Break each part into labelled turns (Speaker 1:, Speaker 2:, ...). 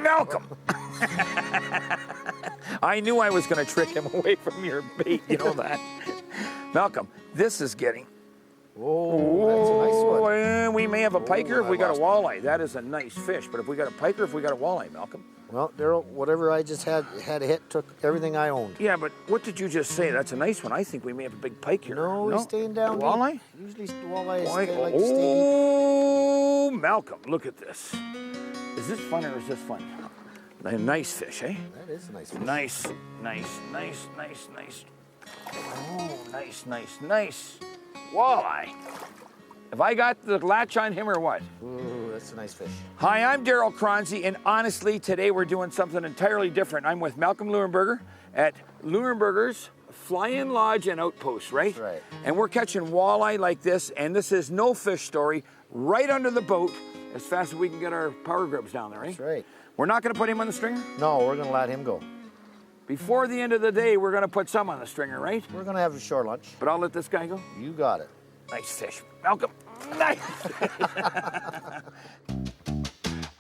Speaker 1: Malcolm. I knew I was going to trick him away from your bait, you know that. Malcolm, this is getting...
Speaker 2: Oh, that's a nice one.
Speaker 1: And we may have a piker if we got a walleye. That is a nice fish. But if we got a piker, if we got a walleye, Malcolm.
Speaker 2: Well, Darryl, whatever I just had hit took everything I owned.
Speaker 1: Yeah, but what did you just say? That's a nice one. I think we may have a big pike here.
Speaker 2: No, he's staying down.
Speaker 1: Walleye?
Speaker 2: Usually walleye is
Speaker 1: Why?
Speaker 2: like to stay
Speaker 1: Oh, Malcolm, look at this. Is this fun or is this fun? A nice fish, eh?
Speaker 2: That is a nice fish.
Speaker 1: Nice. Oh, nice. Walleye. Have I got the latch on him or what?
Speaker 2: Ooh, that's a nice fish.
Speaker 1: Hi, I'm Darryl Choronzey, and honestly, today we're doing something entirely different. I'm with Malcolm Leuenberger at Leuenberger's Fly-In Lodge and Outpost, right?
Speaker 2: That's right.
Speaker 1: And we're catching walleye like this, and this is no fish story, right under the boat, as fast as we can get our power grips down there, right?
Speaker 2: That's right.
Speaker 1: We're not going to put him on the stringer?
Speaker 2: No, we're going to let him go.
Speaker 1: Before the end of the day, we're going to put some on the stringer, right?
Speaker 2: We're going to have a shore lunch.
Speaker 1: But I'll let this guy go.
Speaker 2: You got it.
Speaker 1: Nice fish. Malcolm, nice.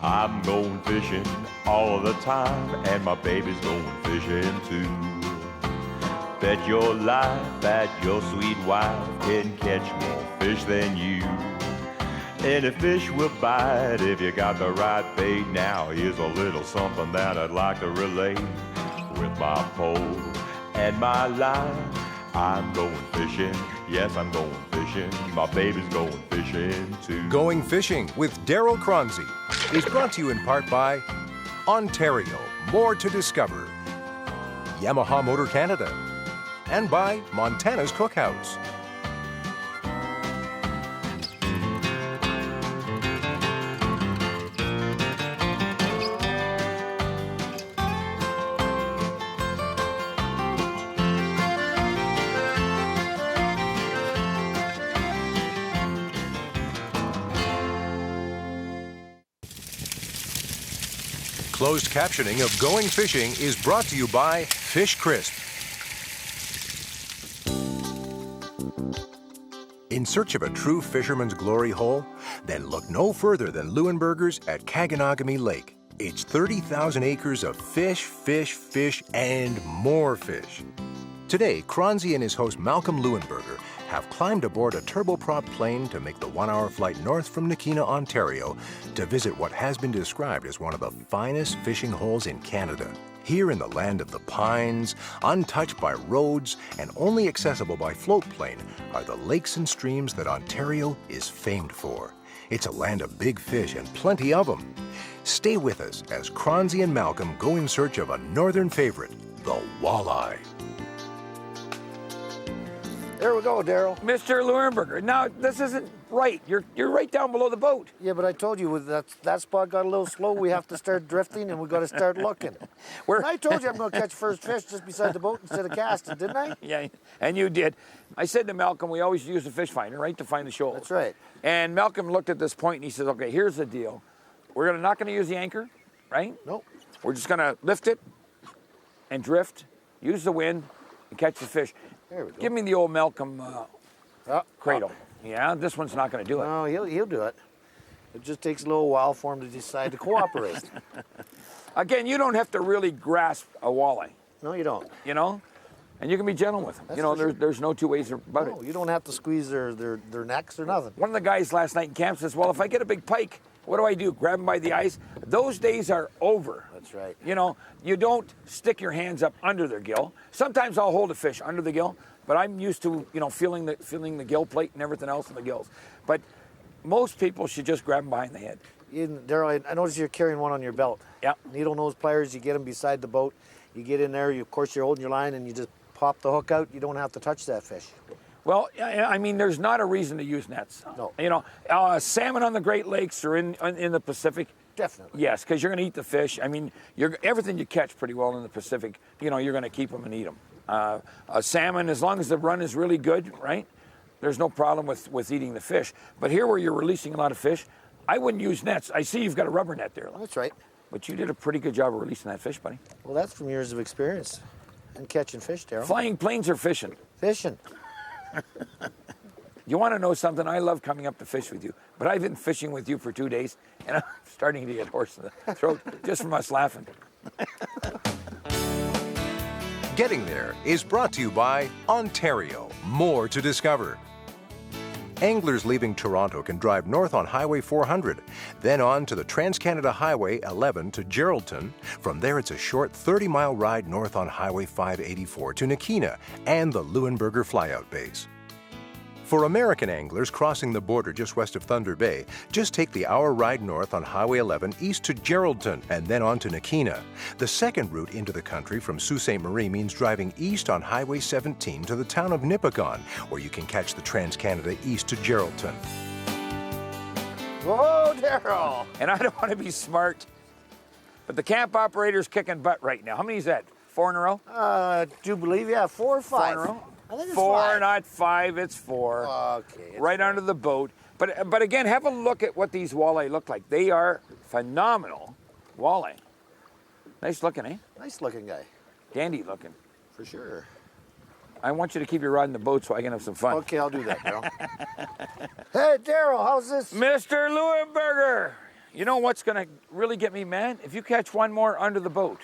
Speaker 3: I'm going fishing all the time, and my baby's going fishing too. Bet your life that your sweet wife can catch more fish than you. Any fish will bite if you got the right bait. Now here's a little something that I'd like to relate. With my pole and my line, I'm going fishing. Yes, I'm going fishing. My baby's going fishing too.
Speaker 4: Going Fishing with Darryl Choronzey is brought to you in part by Ontario, more to discover, Yamaha Motor Canada, and by Montana's Cookhouse. Closed captioning of Going Fishing is brought to you by Fish Crisp. In search of a true fisherman's glory hole? Then look no further than Leuenberger's at Kagianagami Lake. It's 30,000 acres of fish, and more fish. Today, Choronzey and his host Malcolm Leuenberger have climbed aboard a turboprop plane to make the one-hour flight north from Nakina, Ontario, to visit what has been described as one of the finest fishing holes in Canada. Here in the land of the pines, untouched by roads and only accessible by floatplane, are the lakes and streams that Ontario is famed for. It's a land of big fish and plenty of them. Stay with us as Choronzey and Malcolm go in search of a northern favorite, the walleye.
Speaker 2: There we go, Darryl.
Speaker 1: Mr. Leuenberger, now this isn't right. You're right down below the boat.
Speaker 2: Yeah, but I told you that spot got a little slow. We have to start drifting, and we got to start looking. I told you I'm going to catch first fish just beside the boat instead of casting, didn't I?
Speaker 1: Yeah, and you did. I said to Malcolm, we always use a fish finder, right, to find the shoals.
Speaker 2: That's right.
Speaker 1: And Malcolm looked at this point and he says, okay, here's the deal. We're not going to use the anchor, right?
Speaker 2: Nope.
Speaker 1: We're just going to lift it and drift, use the wind, and catch the fish.
Speaker 2: There we go.
Speaker 1: Give me the old Malcolm cradle. Yeah, this one's not going to do it.
Speaker 2: No, he'll do it. It just takes a little while for him to decide to cooperate.
Speaker 1: Again, you don't have to really grasp a walleye.
Speaker 2: No, you don't.
Speaker 1: You know? And you can be gentle with them.
Speaker 2: That's
Speaker 1: you know,
Speaker 2: for sure.
Speaker 1: there's no two ways about
Speaker 2: No,
Speaker 1: it.
Speaker 2: you don't have to squeeze their necks or nothing.
Speaker 1: One of the guys last night in camp says, well, if I get a big pike, what do? Grab him by the eyes? Those days are over.
Speaker 2: That's right.
Speaker 1: You know, you don't stick your hands up under their gill. Sometimes I'll hold a fish under the gill, but I'm used to, you know, feeling the gill plate and everything else in the gills. But most people should just grab them behind the head.
Speaker 2: Darryl, I noticed you're carrying one on your belt.
Speaker 1: Yeah.
Speaker 2: Needle nose pliers, you get them beside the boat. You get in there, of course you're holding your line and you just pop the hook out. You don't have to touch that fish.
Speaker 1: Well, I mean, there's not a reason to use nets.
Speaker 2: No.
Speaker 1: You know, salmon on the Great Lakes or in the Pacific.
Speaker 2: Definitely.
Speaker 1: Yes, because you're going to eat the fish. I mean, everything you catch pretty well in the Pacific, you know, you're going to keep them and eat them. A salmon, as long as the run is really good, right? There's no problem with eating the fish. But here where you're releasing a lot of fish, I wouldn't use nets. I see you've got a rubber net there.
Speaker 2: That's right.
Speaker 1: But you did a pretty good job of releasing that fish, buddy.
Speaker 2: Well, that's from years of experience in catching fish, Darryl.
Speaker 1: Flying planes or fishing?
Speaker 2: Fishing.
Speaker 1: You want to know something? I love coming up to fish with you, but I've been fishing with you for 2 days, and I'm starting to get hoarse in the throat just from us laughing.
Speaker 4: Getting There is brought to you by Ontario. More to discover. Anglers leaving Toronto can drive north on Highway 400, then on to the Trans-Canada Highway 11 to Geraldton. From there, it's a short 30-mile ride north on Highway 584 to Nakina and the Leuenberger Flyout Base. For American anglers crossing the border just west of Thunder Bay, just take the hour ride north on Highway 11 east to Geraldton and then on to Nakina. The second route into the country from Sault Ste. Marie means driving east on Highway 17 to the town of Nipigon, where you can catch the Trans-Canada east to Geraldton.
Speaker 2: Whoa, Darryl!
Speaker 1: And I don't want to be smart, but the camp operator's kicking butt right now. How many is that? 4 in a row?
Speaker 2: Do you believe? Yeah, 4 or 5.
Speaker 1: 4 in a row?
Speaker 2: I think it's
Speaker 1: 4,
Speaker 2: 5.
Speaker 1: not 5, it's 4.
Speaker 2: Okay. It's
Speaker 1: Right under the boat. But again, have a look at what these walleye look like. They are phenomenal walleye. Nice looking, eh?
Speaker 2: nice looking guy,
Speaker 1: Dandy looking.
Speaker 2: for sure.
Speaker 1: I want you to keep your rod in the boat so I can have some fun.
Speaker 2: Okay, I'll do that, Darryl. Hey, Darryl, how's this?
Speaker 1: Mr. Leuenberger, you know what's going to really get me mad? If you catch one more under the boat.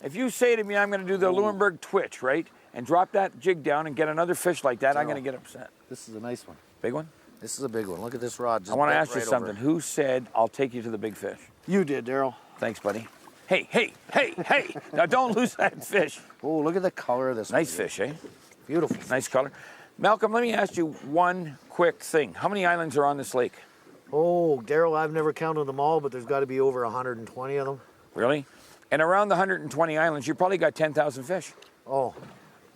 Speaker 1: If you say to me, I'm going to do the Leuenberg twitch, right? And drop that jig down and get another fish like that, I'm going to get upset.
Speaker 2: This is a nice one.
Speaker 1: Big one?
Speaker 2: This is a big one. Look at this rod. Just
Speaker 1: I want to
Speaker 2: bent
Speaker 1: ask you
Speaker 2: right
Speaker 1: something.
Speaker 2: over.
Speaker 1: Who said, I'll take you to the big fish?
Speaker 2: You did, Darryl.
Speaker 1: Thanks, buddy. Hey, hey, hey, hey. Now don't lose that fish.
Speaker 2: Oh, look at the color of this
Speaker 1: Nice
Speaker 2: one.
Speaker 1: fish, eh?
Speaker 2: Beautiful.
Speaker 1: Nice color. Malcolm, let me ask you one quick thing. How many islands are on this lake?
Speaker 2: Oh, Darryl, I've never counted them all, but there's got to be over 120 of them.
Speaker 1: Really? And around the 120 islands, you probably got 10,000 fish.
Speaker 2: Oh,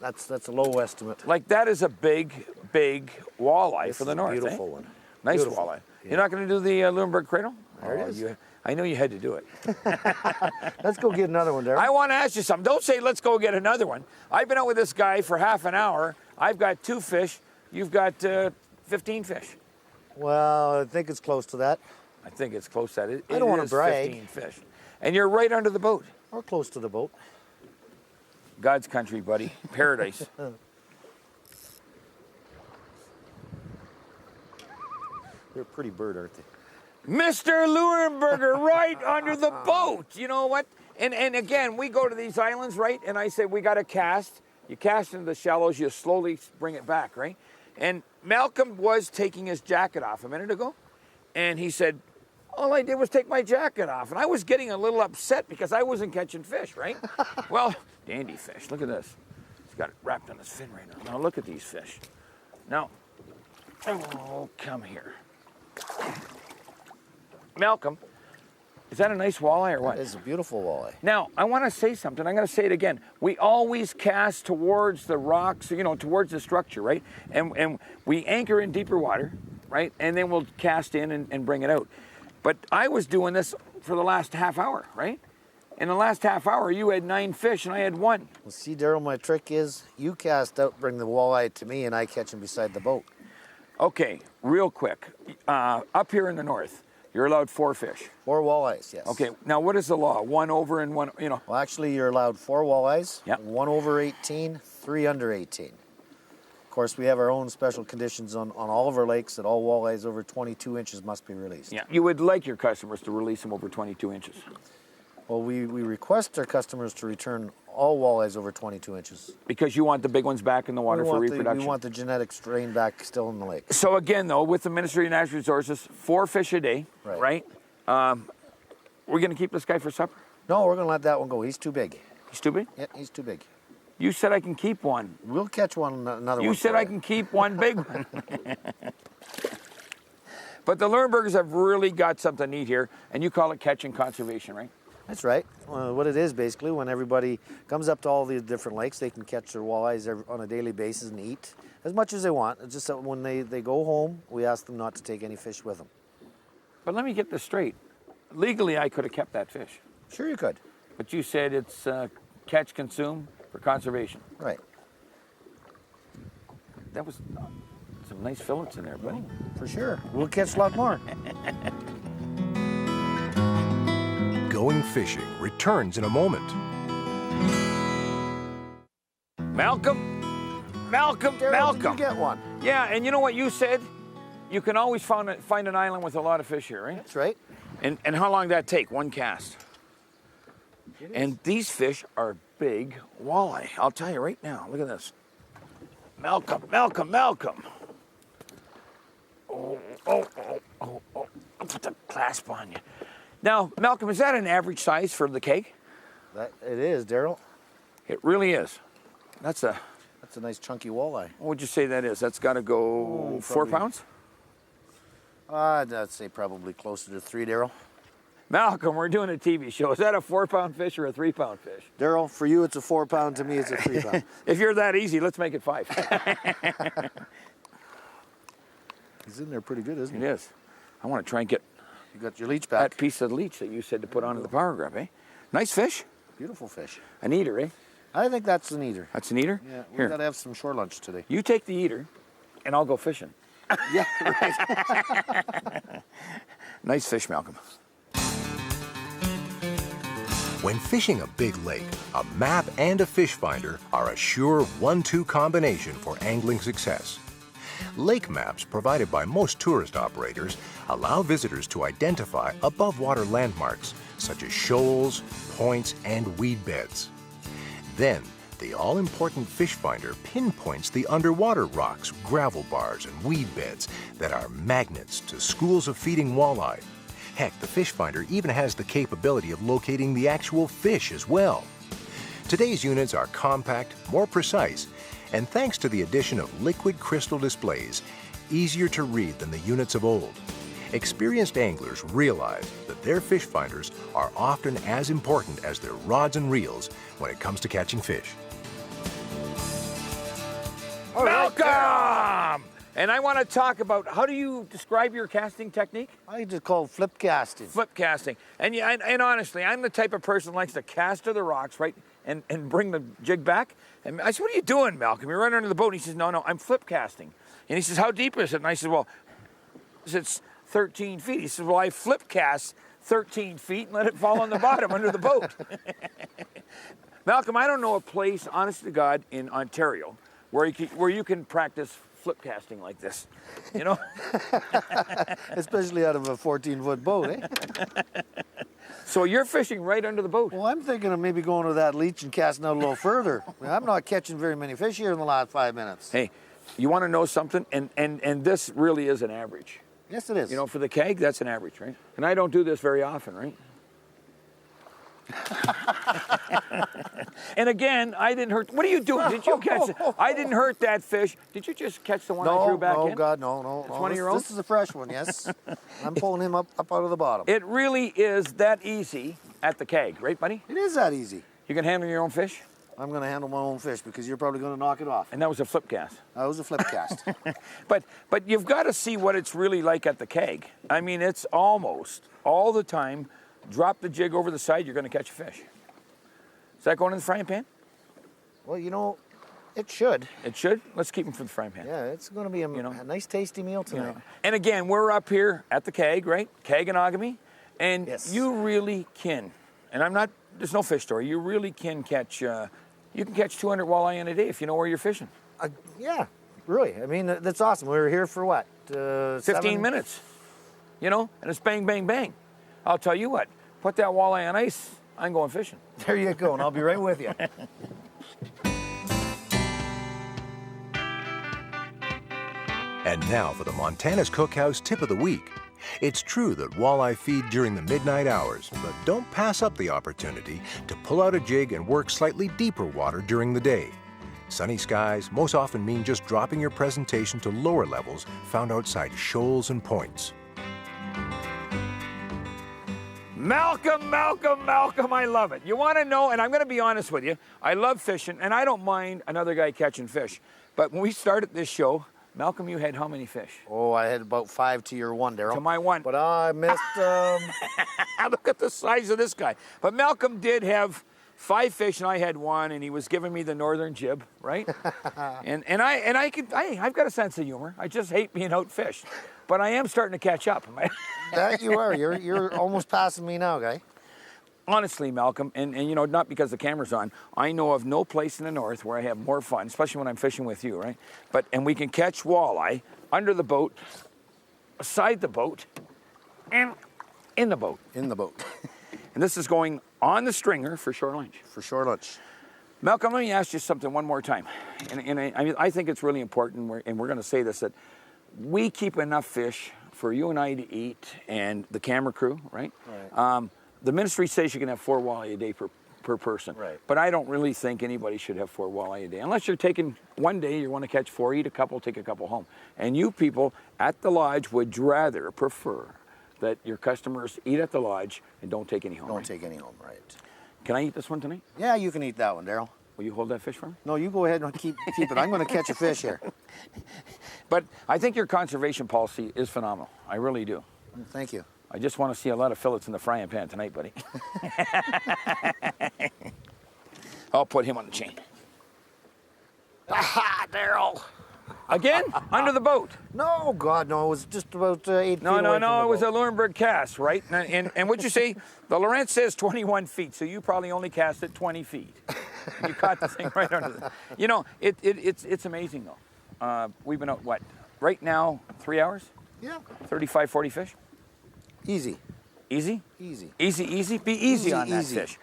Speaker 2: that's a low estimate.
Speaker 1: Like that is a big, big walleye
Speaker 2: This
Speaker 1: for
Speaker 2: is
Speaker 1: the
Speaker 2: a
Speaker 1: north,
Speaker 2: beautiful
Speaker 1: eh?
Speaker 2: one.
Speaker 1: Nice
Speaker 2: Beautiful.
Speaker 1: walleye.
Speaker 2: Yeah.
Speaker 1: You're not going to do the Leuenberg cradle?
Speaker 2: There it is.
Speaker 1: I know you had to do it.
Speaker 2: Let's go get another one, Darryl.
Speaker 1: I want to ask you something. Don't say, let's go get another one. I've been out with this guy for half an hour. I've got 2 fish. You've got 15 fish.
Speaker 2: Well, I think it's close to that.
Speaker 1: I think it's close to that.
Speaker 2: I don't wanna
Speaker 1: is
Speaker 2: brag.
Speaker 1: 15 fish. And you're right under the boat.
Speaker 2: Or close to the boat.
Speaker 1: God's country, buddy. Paradise.
Speaker 2: They're a pretty bird, aren't they?
Speaker 1: Mr. Leuenberger, right under the boat. You know what? And again, we go to these islands, right? And I say, we got to cast. You cast into the shallows, you slowly bring it back, right? And Malcolm was taking his jacket off a minute ago. And he said, all I did was take my jacket off. And I was getting a little upset because I wasn't catching fish, right? Well, dandy fish. Look at this. He's got it wrapped on his fin right now. Now look at these fish. Now, oh, come here. Malcolm, is that a nice walleye or what?
Speaker 2: It's a beautiful walleye.
Speaker 1: Now, I want to say something. I'm going to say it again. We always cast towards the rocks, you know, towards the structure, right? And we anchor in deeper water, right? And then we'll cast in and bring it out. But I was doing this for the last half hour, right? In the last half hour, you had 9 fish and I had 1.
Speaker 2: Well, see, Darryl, my trick is you cast out, bring the walleye to me, and I catch him beside the boat.
Speaker 1: Okay, real quick. Up here in the north, you're allowed 4 fish.
Speaker 2: 4 walleyes, yes.
Speaker 1: Okay, now what is the law? 1 over and 1, you know?
Speaker 2: Well, actually, you're allowed 4 walleyes.
Speaker 1: Yep.
Speaker 2: 1 over 18, 3 under 18. Of course, we have our own special conditions on all of our lakes that all walleyes over 22 inches must be released.
Speaker 1: Yeah. You would like your customers to release them over 22 inches.
Speaker 2: Well, we request our customers to return all walleyes over 22 inches.
Speaker 1: Because you want the big ones back in the water for reproduction.
Speaker 2: We want the genetic strain back still in the lake.
Speaker 1: So again, though, with the Ministry of Natural Resources, 4 fish a day, right? We're going to keep this guy for supper?
Speaker 2: No, we're going to let that one go. He's too big.
Speaker 1: He's too big?
Speaker 2: Yeah, he's too big.
Speaker 1: You said I can keep one.
Speaker 2: We'll catch another one.
Speaker 1: You said I can keep one big one. But the Leuenbergers have really got something neat here, and you call it catch and conservation, right?
Speaker 2: That's right. What it is basically, when everybody comes up to all the different lakes, they can catch their walleyes on a daily basis and eat as much as they want. It's just that when they go home, we ask them not to take any fish with them.
Speaker 1: But let me get this straight. Legally, I could have kept that fish.
Speaker 2: Sure you could.
Speaker 1: But you said it's catch, consume for conservation.
Speaker 2: Right.
Speaker 1: That was some nice fillets in there, buddy.
Speaker 2: For sure. We'll catch a lot more.
Speaker 4: Going Fishing returns in a moment.
Speaker 1: Malcolm, Malcolm,
Speaker 2: Darryl,
Speaker 1: Malcolm.
Speaker 2: did you get one?
Speaker 1: Yeah, and you know what you said? You can always find an island with a lot of fish here, right?
Speaker 2: That's right.
Speaker 1: And how long did that take? One cast. And these fish are big walleye. I'll tell you right now. Look at this. Malcolm, Malcolm, Malcolm. Oh. I'll put the clasp on you. Now, Malcolm, is that an average size for the keg?
Speaker 2: It is, Darryl.
Speaker 1: It really is. That's a
Speaker 2: nice chunky walleye.
Speaker 1: What would you say that is? That's got to go 4 pounds?
Speaker 2: I'd say probably closer to 3, Darryl.
Speaker 1: Malcolm, we're doing a TV show. Is that a 4-pound fish or a 3-pound fish?
Speaker 2: Darryl, for you it's a 4 pound, to me it's a 3 pound.
Speaker 1: If you're that easy, let's make it 5.
Speaker 2: He's in there pretty good, isn't
Speaker 1: It
Speaker 2: he?
Speaker 1: is. I want to try and get
Speaker 2: You got your leech back.
Speaker 1: that piece of leech that you said to put onto the power grab, eh? Nice fish.
Speaker 2: Beautiful fish.
Speaker 1: An eater, eh?
Speaker 2: I think that's an eater.
Speaker 1: That's an eater?
Speaker 2: Yeah, we
Speaker 1: Here,
Speaker 2: gotta have some shore lunch today.
Speaker 1: you take the eater, and I'll go fishing.
Speaker 2: Yeah, right.
Speaker 1: Nice fish, Malcolm.
Speaker 4: When fishing a big lake, a map and a fish finder are a sure 1-2 combination for angling success. Lake maps provided by most tourist operators allow visitors to identify above-water landmarks such as shoals, points, and weed beds. Then, the all-important fish finder pinpoints the underwater rocks, gravel bars, and weed beds that are magnets to schools of feeding walleye. Heck, the fish finder even has the capability of locating the actual fish as well. Today's units are compact, more precise, and thanks to the addition of liquid crystal displays, easier to read than the units of old. Experienced anglers realize that their fish finders are often as important as their rods and reels when it comes to catching fish.
Speaker 1: Malcolm! And I want to talk about, how do you describe your casting technique?
Speaker 2: I just call it flip casting.
Speaker 1: Flip casting. And, yeah, and honestly, I'm the type of person who likes to cast to the rocks, right, and bring the jig back. And I said, what are you doing, Malcolm? You're right under the boat. And he says, no, I'm flip casting. And he says, how deep is it? And I said, well, it's 13 feet. He says, well, I flip cast 13 feet and let it fall on the bottom under the boat. Malcolm, I don't know a place, honest to God, in Ontario where you can practice flip casting like this, you know?
Speaker 2: Especially out of a 14-foot boat, eh?
Speaker 1: So you're fishing right under the boat.
Speaker 2: Well, I'm thinking of maybe going to that leech and casting out a little further. I'm not catching very many fish here in the last 5 minutes.
Speaker 1: Hey, you want to know something? And this really is an average.
Speaker 2: Yes, it is.
Speaker 1: You know, for the keg, that's an average, right? And I don't do this very often, right? And again, I didn't hurt. What are you doing? Did you catch it? I didn't hurt that fish. Did you just catch the one I drew back in?
Speaker 2: No, God, no.
Speaker 1: It's one of your own?
Speaker 2: This is a fresh one, yes. I'm pulling him up out of the bottom.
Speaker 1: It really is that easy at the keg, right, buddy?
Speaker 2: It is that easy.
Speaker 1: You can handle your own fish?
Speaker 2: I'm going to handle my own fish because you're probably going to knock it off.
Speaker 1: And that was a flip cast.
Speaker 2: That was a flip cast.
Speaker 1: But you've got to see what it's really like at the keg. I mean, it's almost all the time, drop the jig over the side, you're going to catch a fish. Is that going in the frying pan?
Speaker 2: Well, you know, it should.
Speaker 1: It should. Let's keep them for the frying pan.
Speaker 2: Yeah, it's going to be a nice, tasty meal tonight.
Speaker 1: And again, we're up here at the keg, right? Keganogami. And
Speaker 2: Yes.
Speaker 1: you really can, and there's no fish story, you really can catch, you can catch 200 walleye in a day if you know where you're fishing.
Speaker 2: Yeah, really. I mean, that's awesome. We were here for what?
Speaker 1: 15 minutes, you know, and it's bang, bang, bang. I'll tell you what, put that walleye on ice, I'm going fishing.
Speaker 2: There you go, and I'll be right with you.
Speaker 4: And now for the Montana's Cookhouse tip of the week. It's true that walleye feed during the midnight hours, but don't pass up the opportunity to pull out a jig and work slightly deeper water during the day. Sunny skies most often mean just dropping your presentation to lower levels found outside shoals and points.
Speaker 1: Malcolm, Malcolm, Malcolm, I love it. You want to know, and I'm going to be honest with you, I love fishing, and I don't mind another guy catching fish. But when we started this show, Malcolm, you had how many fish?
Speaker 2: Oh, I had about 5 to your 1, Darryl.
Speaker 1: To my 1.
Speaker 2: But I missed...
Speaker 1: Look at the size of this guy. But Malcolm did have 5 fish, and I had 1, and he was giving me the northern jib, right? I've got a sense of humor. I just hate being outfished. But I am starting to catch up.
Speaker 2: That you are. You're almost passing me now, guy.
Speaker 1: honestly, Malcolm, and you know, not because the camera's on, I know of no place in the north where I have more fun, especially when I'm fishing with you, right? And we can catch walleye under the boat, beside the boat, and in the boat.
Speaker 2: In the boat.
Speaker 1: And this is going on the stringer for shore lunch.
Speaker 2: For shore lunch.
Speaker 1: Malcolm, let me ask you something one more time. And I think it's really important, and we're going to say this, that we keep enough fish for you and I to eat and the camera crew, right?
Speaker 2: Right.
Speaker 1: The ministry says you can have 4 walleye a day per person.
Speaker 2: Right.
Speaker 1: But I don't really think anybody should have 4 walleye a day. Unless you're taking one day, you want to catch 4, eat a couple, take a couple home. And you people at the lodge would prefer that your customers eat at the lodge and don't take any home.
Speaker 2: Don't
Speaker 1: right?
Speaker 2: take any home, right.
Speaker 1: Can I eat this one tonight?
Speaker 2: Yeah, you can eat that one, Darryl.
Speaker 1: Will you hold that fish for me?
Speaker 2: No, you go ahead and keep it. I'm going to catch a fish here.
Speaker 1: But I think your conservation policy is phenomenal. I really do.
Speaker 2: Thank you.
Speaker 1: I just want to see a lot of fillets in the frying pan tonight, buddy. I'll put him on the chain. Aha, Darryl! Again? Under the boat?
Speaker 2: No, God, no. It was just about 8 feet
Speaker 1: No,
Speaker 2: away from the
Speaker 1: it was
Speaker 2: boat.
Speaker 1: a Leuenberger cast, right? And what'd you say? The Lorentz says 21 feet, so you probably only cast it 20 feet. You caught the thing right under the... You know, it's amazing, though. We've been out, what? Right now, 3 hours?
Speaker 2: Yeah.
Speaker 1: 35, 40 fish?
Speaker 2: Easy.
Speaker 1: Easy?
Speaker 2: Easy.
Speaker 1: Easy? Be easy on that
Speaker 2: easy.
Speaker 1: fish.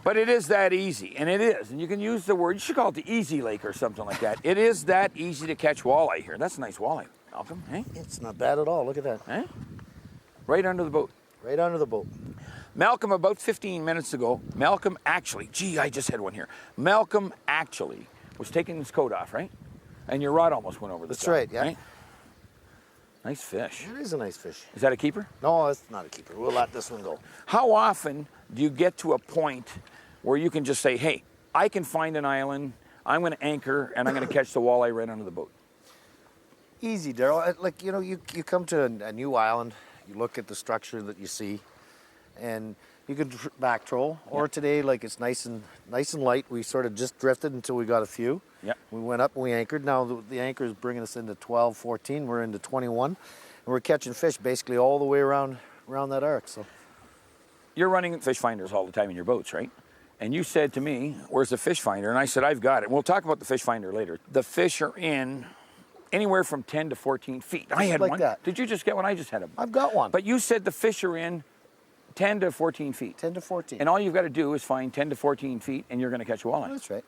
Speaker 1: But it is that easy, and it is. And you can use the word, you should call it the easy lake or something like that. It is that easy to catch walleye here. That's a nice walleye, Malcolm, eh?
Speaker 2: It's not bad at all. Look at that.
Speaker 1: Eh? Right under the boat.
Speaker 2: Right under the boat.
Speaker 1: Malcolm, about 15 minutes ago, Malcolm actually, gee, I just had one here. Malcolm actually was taking his coat off, right? And your rod almost went over the
Speaker 2: That's
Speaker 1: top,
Speaker 2: right, yeah.
Speaker 1: Right? Nice fish.
Speaker 2: It is a nice fish.
Speaker 1: Is that a keeper?
Speaker 2: No, it's not a keeper. We'll let this one go.
Speaker 1: How often do you get to a point where you can just say, hey, I can find an island, I'm going to anchor, and I'm going to catch the walleye right under the boat?
Speaker 2: Easy, Darryl. Like, you know, you come to a new island, you look at the structure that you see, and you can back troll. Or today, like, it's nice and light. We sort of just drifted until we got a few.
Speaker 1: Yeah.
Speaker 2: We went up and we anchored. Now the anchor is bringing us into 12, 14. We're into 21. And we're catching fish basically all the way around that arc. So
Speaker 1: You're running fish finders all the time in your boats, right? And you said to me, where's the fish finder? And I said, I've got it. We'll talk about the fish finder later. The fish are in anywhere from 10 to 14 feet. I had
Speaker 2: like
Speaker 1: one.
Speaker 2: that.
Speaker 1: Did you just get one? I just had one.
Speaker 2: I've got one.
Speaker 1: But you said the fish are in 10 to 14 feet.
Speaker 2: 10 to 14.
Speaker 1: And all you've got to do is find 10 to 14 feet and you're going to catch a walleye.
Speaker 2: That's right.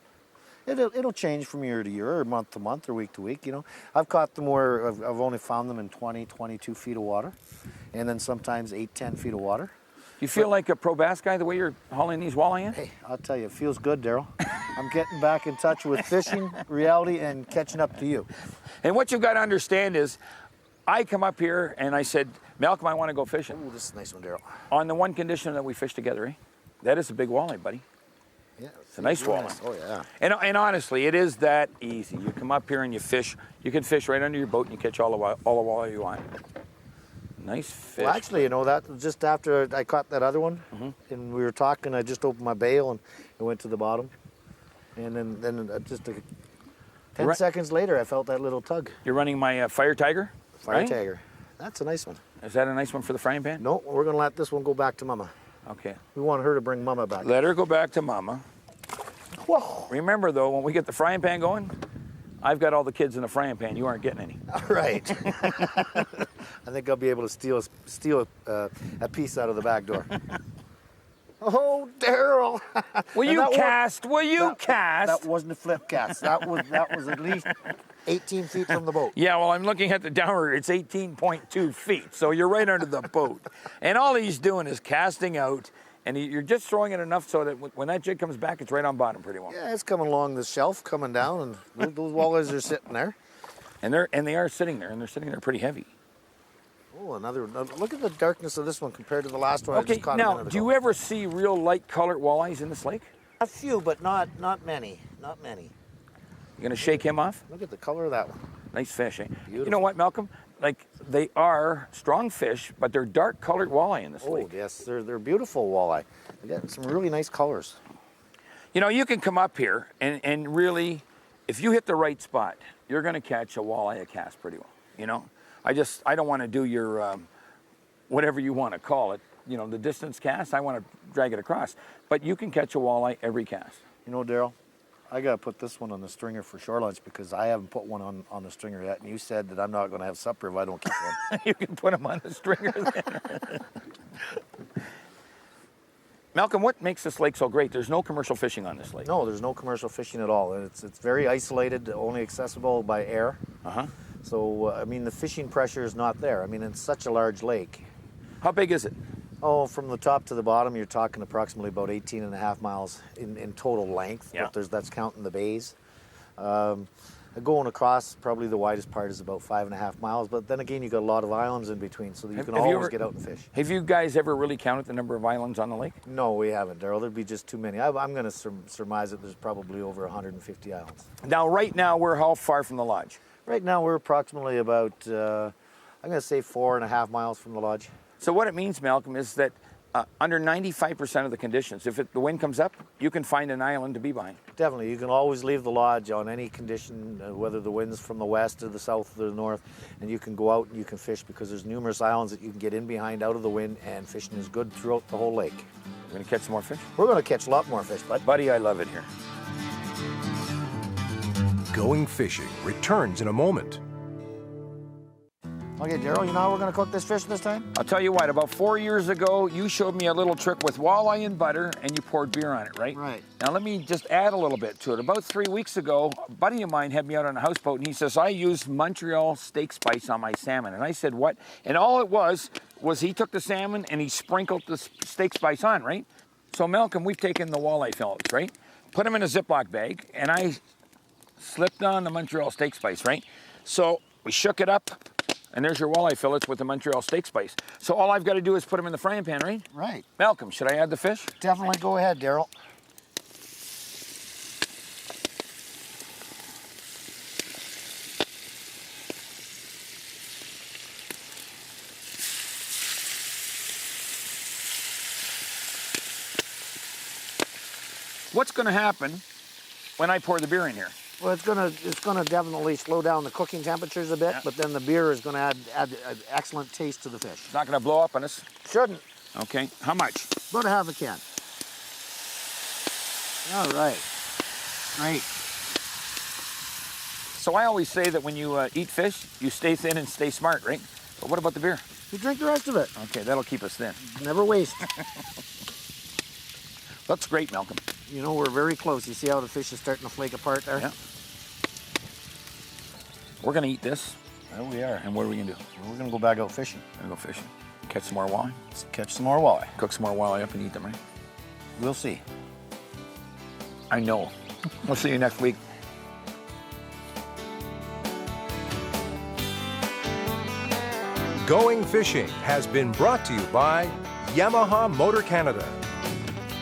Speaker 2: It'll change from year to year, or month to month, or week to week, you know. I've caught them where I've only found them in 20, 22 feet of water, and then sometimes 8, 10 feet of water.
Speaker 1: You feel like a pro bass guy the way you're hauling these walleye in?
Speaker 2: Hey, I'll tell you, it feels good, Darryl. I'm getting back in touch with fishing, reality, and catching up to you.
Speaker 1: And what you've got to understand is, I come up here and I said, Malcolm, I want to go fishing.
Speaker 2: Ooh, this is a nice one, Darryl.
Speaker 1: On the one condition that we fish together, eh? That is a big walleye, buddy.
Speaker 2: Yeah,
Speaker 1: It's a nice
Speaker 2: really
Speaker 1: walleye.
Speaker 2: Oh, yeah.
Speaker 1: And honestly, it is that easy. You come up here and you fish. You can fish right under your boat and you catch all the walleye you want. Nice fish.
Speaker 2: Well, actually, you know, that was just after I caught that other one, and we were talking, I just opened my bail and it went to the bottom. And then just 10
Speaker 1: Right.
Speaker 2: seconds later, I felt that little tug.
Speaker 1: You're running my Fire Tiger?
Speaker 2: Fire
Speaker 1: right?
Speaker 2: tagger. That's a nice one.
Speaker 1: Is that a nice one for the frying pan?
Speaker 2: No, we're going to let this one go back to Mama.
Speaker 1: Okay.
Speaker 2: We want her to bring Mama back.
Speaker 1: Let her go back to Mama.
Speaker 2: Whoa.
Speaker 1: Remember, though, when we get the frying pan going, I've got all the kids in the frying pan. You aren't getting any.
Speaker 2: All right. I think I'll be able to steal a piece out of the back door. Oh, Darryl!
Speaker 1: Will
Speaker 2: And
Speaker 1: you
Speaker 2: that
Speaker 1: cast? Will you cast?
Speaker 2: That wasn't a flip cast. That was at least 18 feet from the boat.
Speaker 1: Yeah, well, I'm looking at the downriver. It's 18.2 feet, so you're right under the boat. And all he's doing is casting out, and you're just throwing it enough so that when that jig comes back, it's right on bottom pretty well.
Speaker 2: Yeah, it's coming along the shelf, coming down, and those walleyes are sitting there.
Speaker 1: And they are sitting there, and they're sitting there pretty heavy.
Speaker 2: Oh, another. Look at the darkness of this one compared to the last one I
Speaker 1: Okay,
Speaker 2: just caught a
Speaker 1: now,
Speaker 2: minute
Speaker 1: do
Speaker 2: ago.
Speaker 1: you ever see real light-colored walleyes in this lake?
Speaker 2: A few, but not many. Not many.
Speaker 1: You gonna shake him off?
Speaker 2: Look at the color of that one.
Speaker 1: Nice fish, eh? You
Speaker 2: Beautiful.
Speaker 1: know what, Malcolm? Like, they are strong fish, but they're dark-colored walleye in this
Speaker 2: Oh,
Speaker 1: lake.
Speaker 2: yes, they're beautiful walleye. They got some really nice colors.
Speaker 1: You know, you can come up here and really, if you hit the right spot, you're gonna catch a walleye a cast pretty well, you know? I don't want to do your, whatever you want to call it, you know, the distance cast, I want to drag it across. But you can catch a walleye every cast.
Speaker 2: You know, Darryl, I got to put this one on the stringer for shore lunch because I haven't put one on the stringer yet. And you said that I'm not going to have supper if I don't keep one.
Speaker 1: You can put them on the stringer then. Malcolm, what makes this lake so great? There's no commercial fishing on this lake.
Speaker 2: No, there's no commercial fishing at all. It's very isolated, only accessible by air.
Speaker 1: Uh-huh.
Speaker 2: So, I mean, the fishing pressure is not there. I mean, it's such a large lake.
Speaker 1: How big is it?
Speaker 2: Oh, from the top to the bottom, you're talking approximately about 18 and a half miles in total length.
Speaker 1: Yeah.
Speaker 2: But that's counting the bays. Going across, probably the widest part is about 5.5 miles. But then again, you got a lot of islands in between, so that you can always get out and fish.
Speaker 1: Have you guys ever really counted the number of islands on the lake?
Speaker 2: No, we haven't, Darryl. There'd be just too many. I'm going to surmise that there's probably over 150 islands.
Speaker 1: Now, right now, we're how far from the lodge?
Speaker 2: Right now, we're approximately about, I'm going to say 4.5 miles from the lodge.
Speaker 1: So what it means, Malcolm, is that under 95% of the conditions, if the wind comes up, you can find an island to be behind.
Speaker 2: Definitely. You can always leave the lodge on any condition, whether the wind's from the west or the south or the north, and you can go out and you can fish because there's numerous islands that you can get in behind out of the wind, and fishing is good throughout the whole lake.
Speaker 1: We're going to catch some more fish?
Speaker 2: We're going to catch a lot more fish, bud.
Speaker 1: Buddy, I love it here.
Speaker 4: Going fishing returns in a moment.
Speaker 2: Okay, Darryl, you know how we're going to cook this fish this time?
Speaker 1: I'll tell you what, about 4 years ago, you showed me a little trick with walleye and butter, and you poured beer on it, right?
Speaker 2: Right.
Speaker 1: Now, let me just add a little bit to it. About 3 weeks ago, a buddy of mine had me out on a houseboat, and he says, I used Montreal steak spice on my salmon. And I said, what? And all it was he took the salmon and he sprinkled the steak spice on, right? So, Malcolm, we've taken the walleye fillets, right? Put them in a Ziploc bag, and I slipped on the Montreal steak spice, right? So we shook it up, and there's your walleye fillets with the Montreal steak spice. So all I've got to do is put them in the frying pan, right?
Speaker 2: Right.
Speaker 1: Malcolm, should I add the fish?
Speaker 2: Definitely go ahead, Darryl.
Speaker 1: What's going to happen when I pour the beer in here?
Speaker 2: Well, it's gonna definitely slow down the cooking temperatures a bit,
Speaker 1: Yeah.
Speaker 2: but then the beer is gonna add an excellent taste to the fish.
Speaker 1: It's not going to blow up on us?
Speaker 2: Shouldn't.
Speaker 1: Okay. How much?
Speaker 2: About a half a can. All right. Great.
Speaker 1: So I always say that when you eat fish, you stay thin and stay smart, right? But what about the beer?
Speaker 2: You drink the rest of it.
Speaker 1: Okay, that'll keep us thin.
Speaker 2: Never waste.
Speaker 1: That's great, Malcolm.
Speaker 2: You know, we're very close. You see how the fish is starting to flake apart there?
Speaker 1: Yeah. We're going to eat this.
Speaker 2: There we are.
Speaker 1: And what are we going to do?
Speaker 2: We're gonna go back out fishing.
Speaker 1: We're going to go fishing. Catch some more walleye.
Speaker 2: Let's catch some more walleye.
Speaker 1: Cook some more walleye up and eat them, right?
Speaker 2: We'll see.
Speaker 1: I know. We'll see you next week.
Speaker 4: Going Fishing has been brought to you by Yamaha Motor Canada,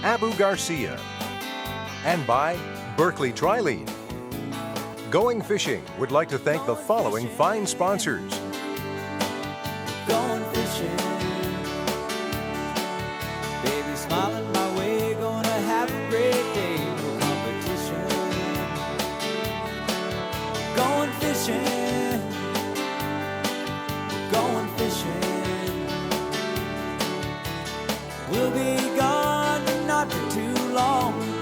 Speaker 4: Abu Garcia, and by Berkeley Trilene. Going Fishing would like to thank the following fine sponsors.
Speaker 5: Going fishing, baby smiling my way, gonna have a great day, no competition. Going fishing, going fishing. We'll be gone, but not for too long.